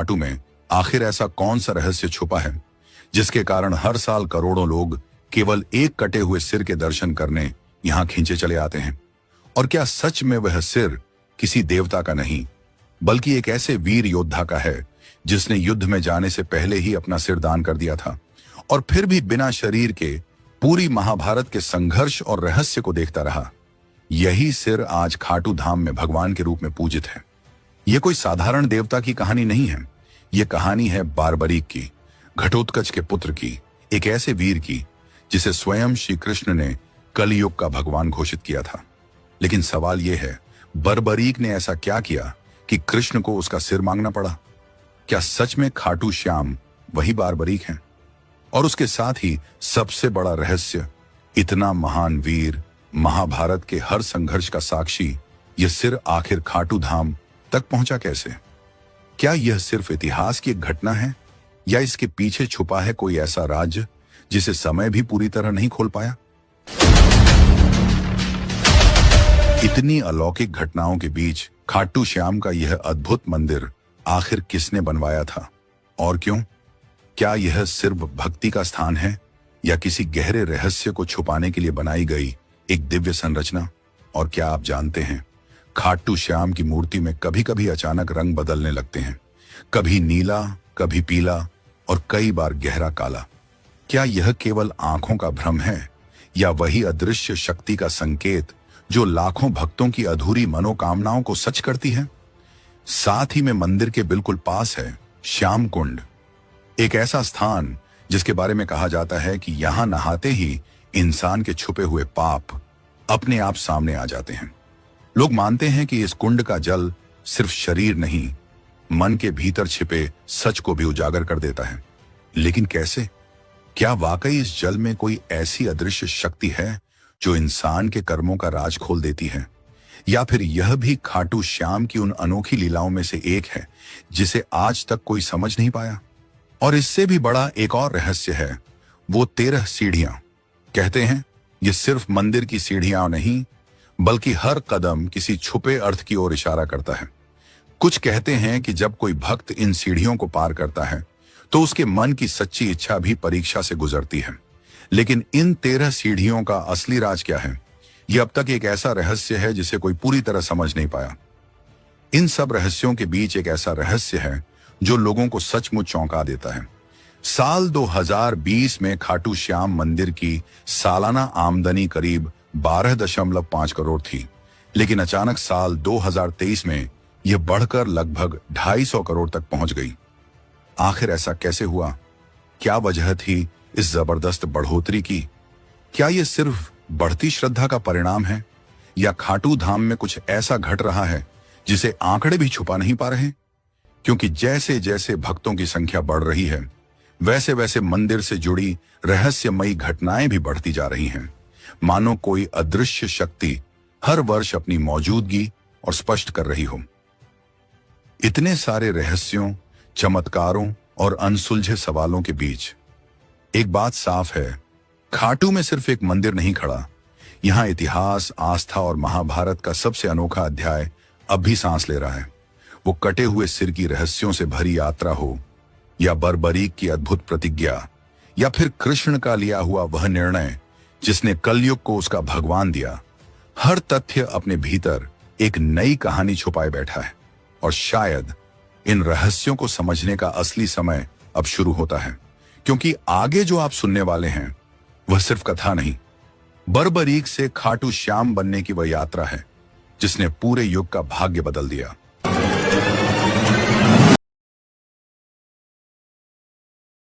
खाटू में आखिर ऐसा कौन सा रहस्य छुपा है जिसके कारण हर साल करोड़ों लोग केवल एक कटे हुए सिर के दर्शन करने यहां खींचे चले आते हैं? और क्या सच में वह सिर किसी देवता का नहीं बल्कि एक ऐसे वीर योद्धा का है जिसने युद्ध में जाने से पहले ही अपना सिर दान कर दिया था और फिर भी बिना शरीर के पूरी महाभारत के संघर्ष और रहस्य को देखता रहा? यही सिर आज खाटू धाम में भगवान के रूप में पूजित है। यह कोई साधारण देवता की कहानी नहीं है, यह कहानी है बारबरीक की, घटोत्कच के पुत्र की, एक ऐसे वीर की जिसे स्वयं श्री कृष्ण ने कलयुग का भगवान घोषित किया था। लेकिन सवाल यह है, बर्बरीक ने ऐसा क्या किया कि कृष्ण को उसका सिर मांगना पड़ा? क्या सच में खाटू श्याम वही बारबरीक हैं? और उसके साथ ही सबसे बड़ा रहस्य, इतना महान वीर, महाभारत के हर संघर्ष का साक्षी, यह सिर आखिर खाटू धाम तक पहुंचा कैसे? क्या यह सिर्फ इतिहास की एक घटना है या इसके पीछे छुपा है कोई ऐसा राज जिसे समय भी पूरी तरह नहीं खोल पाया? इतनी अलौकिक घटनाओं के बीच खाटू श्याम का यह अद्भुत मंदिर आखिर किसने बनवाया था और क्यों? क्या यह सिर्फ भक्ति का स्थान है या किसी गहरे रहस्य को छुपाने के लिए बनाई गई एक दिव्य संरचना? और क्या आप जानते हैं, खाटू श्याम की मूर्ति में कभी कभी अचानक रंग बदलने लगते हैं, कभी नीला, कभी पीला और कई बार गहरा काला। क्या यह केवल आंखों का भ्रम है या वही अदृश्य शक्ति का संकेत जो लाखों भक्तों की अधूरी मनोकामनाओं को सच करती है? साथ ही में मंदिर के बिल्कुल पास है श्याम कुंड, एक ऐसा स्थान जिसके बारे में कहा जाता है कि यहां नहाते ही इंसान के छुपे हुए पाप अपने आप सामने आ जाते हैं। लोग मानते हैं कि इस कुंड का जल सिर्फ शरीर नहीं, मन के भीतर छिपे सच को भी उजागर कर देता है। लेकिन कैसे? क्या वाकई इस जल में कोई ऐसी अदृश्य शक्ति है जो इंसान के कर्मों का राज खोल देती है? या फिर यह भी खाटू श्याम की उन अनोखी लीलाओं में से एक है जिसे आज तक कोई समझ नहीं पाया? और इससे भी बड़ा एक और रहस्य है, वो 13 सीढ़ियां। कहते हैं ये सिर्फ मंदिर की सीढ़ियां नहीं बल्कि हर कदम किसी छुपे अर्थ की ओर इशारा करता है। कुछ कहते हैं कि जब कोई भक्त इन सीढ़ियों को पार करता है तो उसके मन की सच्ची इच्छा भी परीक्षा से गुजरती है। लेकिन इन 13 सीढ़ियों का असली राज क्या है, यह अब तक एक ऐसा रहस्य है जिसे कोई पूरी तरह समझ नहीं पाया। इन सब रहस्यों के बीच एक ऐसा रहस्य है जो लोगों को सचमुच चौंका देता है। साल 2020 में खाटू श्याम मंदिर की सालाना आमदनी करीब 12.5 करोड़ थी, लेकिन अचानक साल 2023 में यह बढ़कर लगभग 250 करोड़ तक पहुंच गई। आखिर ऐसा कैसे हुआ? क्या वजह थी इस जबरदस्त बढ़ोतरी की? क्या यह सिर्फ बढ़ती श्रद्धा का परिणाम है या खाटू धाम में कुछ ऐसा घट रहा है जिसे आंकड़े भी छुपा नहीं पा रहे? क्योंकि जैसे जैसे भक्तों की संख्या बढ़ रही है वैसे वैसे मंदिर से जुड़ी रहस्यमयी घटनाएं भी बढ़ती जा रही हैं, मानो कोई अदृश्य शक्ति हर वर्ष अपनी मौजूदगी और स्पष्ट कर रही हो। इतने सारे रहस्यों, चमत्कारों और अनसुलझे सवालों के बीच एक बात साफ है, खाटू में सिर्फ एक मंदिर नहीं खड़ा, यहां इतिहास, आस्था और महाभारत का सबसे अनोखा अध्याय अब भी सांस ले रहा है। वो कटे हुए सिर की रहस्यों से भरी यात्रा हो या बर्बरीक की अद्भुत प्रतिज्ञा या फिर कृष्ण का लिया हुआ वह निर्णय जिसने कलयुग को उसका भगवान दिया, हर तथ्य अपने भीतर एक नई कहानी छुपाए बैठा है। और शायद इन रहस्यों को समझने का असली समय अब शुरू होता है, क्योंकि आगे जो आप सुनने वाले हैं वह सिर्फ कथा नहीं, बर्बरीक से खाटू श्याम बनने की वह यात्रा है जिसने पूरे युग का भाग्य बदल दिया।